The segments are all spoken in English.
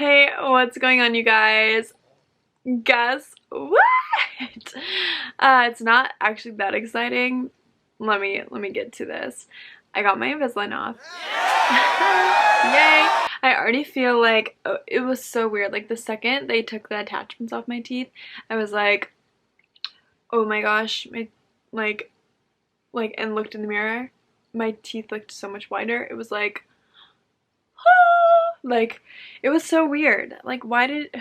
Hey, what's going on, you guys? Guess what? It's not actually that exciting. Let me get to this. I got my Invisalign off. Yay! I already feel like it was so weird. Like the second they took the attachments off my teeth, I was like, oh my gosh, my and looked in the mirror. My teeth looked so much whiter. It was like, like it was so weird. Like why did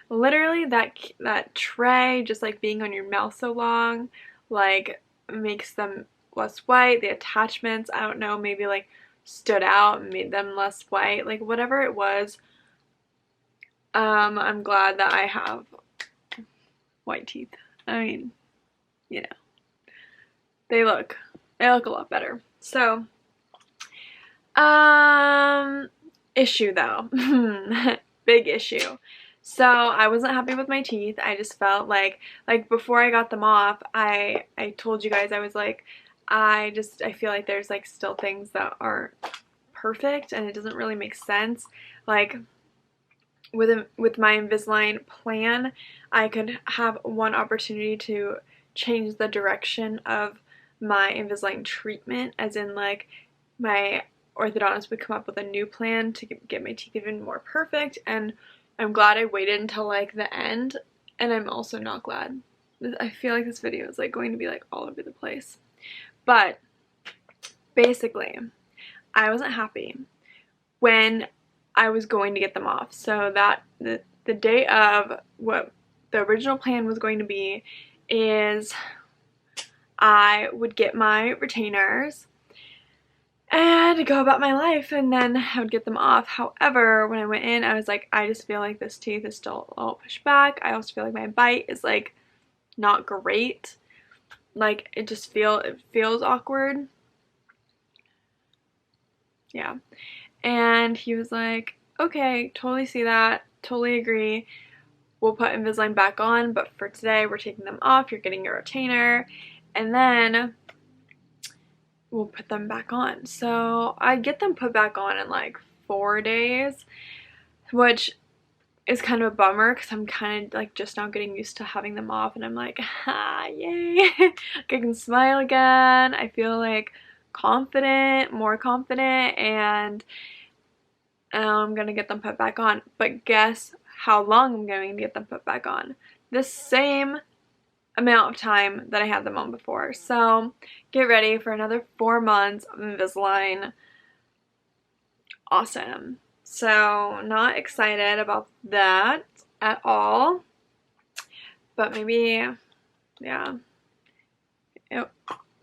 literally that tray just like being on your mouth so long like makes them less white. The attachments, I don't know, maybe like stood out and made them less white. Like whatever it was, I'm glad that I have white teeth. I mean, you know, they look a lot better. So issue though. Big issue. So I wasn't happy with my teeth. I just felt like before I got them off, I told you guys, I was like, I feel like there's like still things that aren't perfect and it doesn't really make sense. Like with my Invisalign plan, I could have one opportunity to change the direction of my Invisalign treatment, as in like my orthodontist would come up with a new plan to get my teeth even more perfect, and I'm glad I waited until like the end, and I'm also not glad. I feel like this video is like going to be like all over the place. But basically, I wasn't happy when I was going to get them off. So that the day of what the original plan was going to be is I would get my retainers and go about my life, and then I would get them off. However, when I went in, I was like, I just feel like this tooth is still a little pushed back. I also feel like my bite is like not great. Like it feels awkward. Yeah. And he was like, okay, totally see that, totally agree. We'll put Invisalign back on, but for today we're taking them off. You're getting your retainer, and then we'll put them back on. So I get them put back on in like 4 days, which is kind of a bummer because I'm kind of like just now getting used to having them off, and I'm like, ah, yay. Like I can smile again. I feel like confident, more confident, and I'm gonna get them put back on. But guess how long I'm going to get them put back on? The same amount of time that I had them on before. So get ready for another 4 months of Invisalign. Awesome. So not excited about that at all, but maybe, yeah,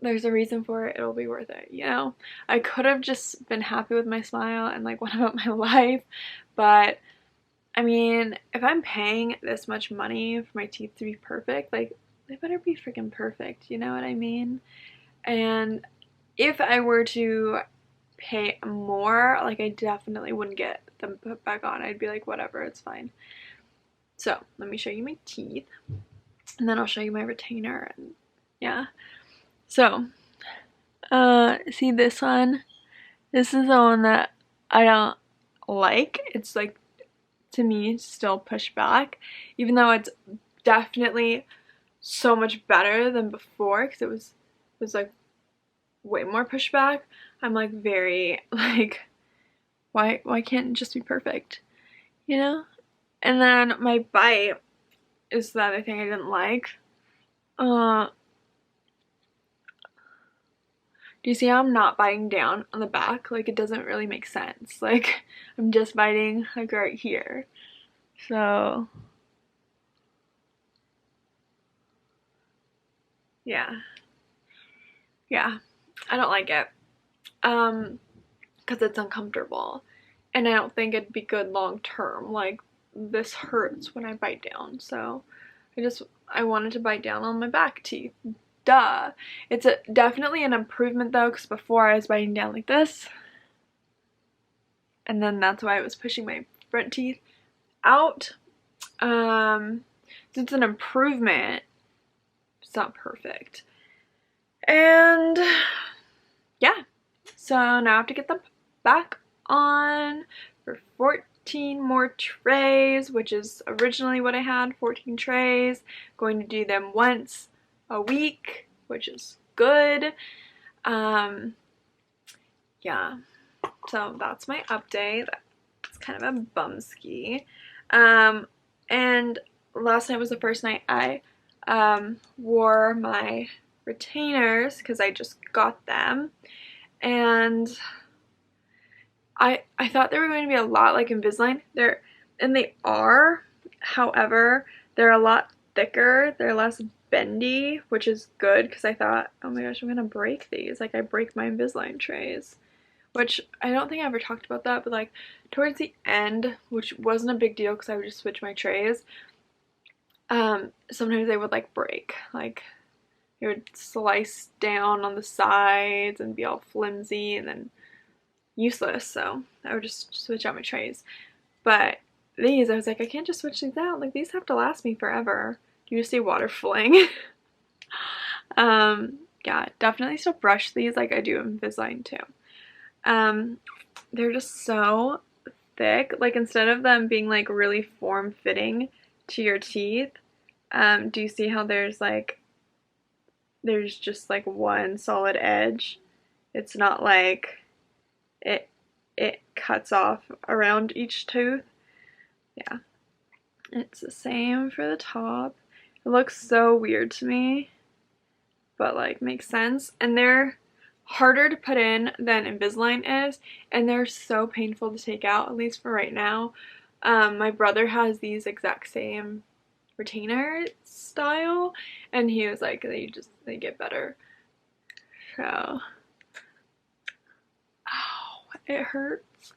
there's a reason for it. It'll be worth it, you know? I could have just been happy with my smile and like went about my life, but I mean, if I'm paying this much money for my teeth to be perfect, like they better be freaking perfect, you know what I mean? And if I were to pay more, like I definitely wouldn't get them put back on. I'd be like, whatever, it's fine. So let me show you my teeth, and then I'll show you my retainer, and yeah. So see this one? This is the one that I don't like. It's like, to me, still pushed back, even though it's definitely so much better than before, because it was like way more pushed back. I'm like very like, why can't it just be perfect, you know? And then my bite is the other thing I didn't like. Do you see how I'm not biting down on the back? Like it doesn't really make sense. Like I'm just biting like right here. So yeah, I don't like it because it's uncomfortable, and I don't think it'd be good long term. Like this hurts when I bite down, so I wanted to bite down on my back teeth. Duh. It's definitely an improvement though, because before I was biting down like this, and then that's why I was pushing my front teeth out. It's an improvement. It's not perfect. And yeah, so now I have to get them back on for 14 more trays, which is originally what I had, 14 trays. Going to do them once a week, which is good. Yeah, so that's my update. It's kind of a bumski. And last night was the first night I wore my retainers because I just got them, and I thought they were going to be a lot like Invisalign. They are, however, they're a lot thicker, they're less bendy, which is good because I thought, oh my gosh, I'm gonna break these. Like, I break my Invisalign trays, which I don't think I ever talked about that, but like towards the end, which wasn't a big deal because I would just switch my trays, sometimes they would like break, like it would slice down on the sides and be all flimsy and then useless, so I would just switch out my trays. But these, I was like, I can't just switch these out, like these have to last me forever. Do you see water flowing? Yeah, definitely still brush these like I do Invisalign too. They're just so thick, like instead of them being like really form-fitting to your teeth, do you see how there's just like one solid edge? It's not like it cuts off around each tooth. Yeah, it's the same for the top. It looks so weird to me, but like makes sense. And they're harder to put in than Invisalign is, and they're so painful to take out, at least for right now. My brother has these exact same retainer style, and he was like, they get better. So, ow, it hurts.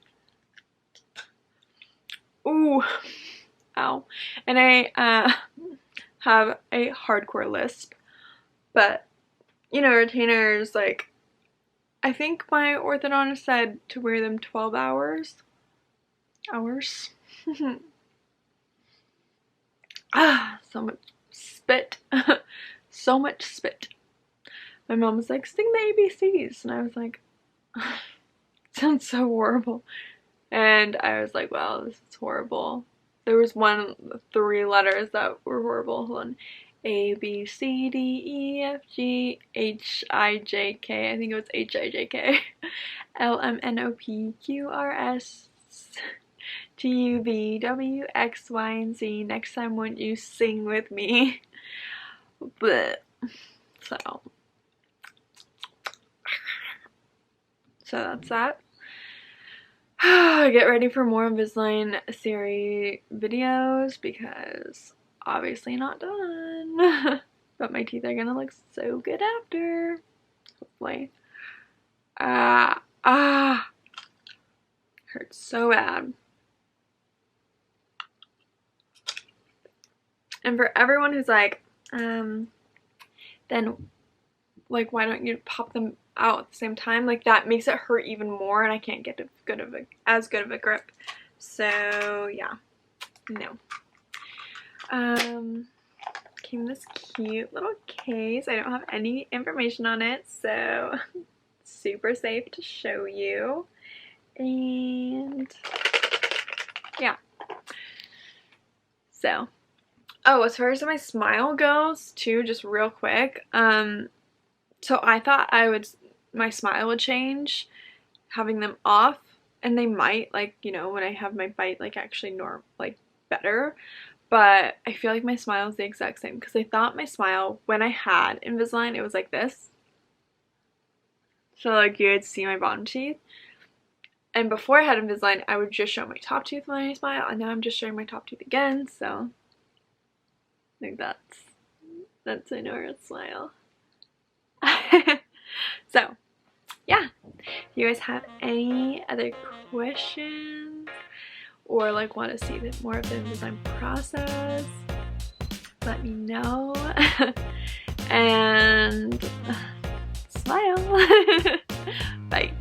Ooh, ow. And I have a hardcore lisp, but you know, retainers, like, I think my orthodontist said to wear them 12 hours. Ah, so much spit. So much spit. My mom was like, sing the ABCs, and I was like, sounds so horrible. And I was like, wow, this is horrible. There was 3 letters that were horrible. Hold on. A, B, C, D, E, F, G, H, I, J, K. I think it was H, I, J, K. L, M, N, O, P, Q, R, S, T, U, V, W, X, Y, and Z. Next time, won't you sing with me? But, so that's that. Get ready for more Invisalign series videos because obviously not done. But my teeth are gonna look so good after. Hopefully. Hurts so bad. And for everyone who's like, then like, why don't you pop them out at the same time? Like, that makes it hurt even more, and I can't get as good of a grip. So yeah, no. Came in this cute little case. I don't have any information on it, so super safe to show you. And yeah. So, oh, as far as my smile goes too, just real quick, so I thought my smile would change having them off, and they might, like, you know, when I have my bite, like, actually better, but I feel like my smile is the exact same, because I thought my smile, when I had Invisalign, it was like this, so like you would see my bottom teeth, and before I had Invisalign, I would just show my top tooth when I smile, and now I'm just showing my top tooth again, so I think that's a normal smile. So yeah, if you guys have any other questions or like want to see more of the Invisalign process, let me know. And smile. Bye.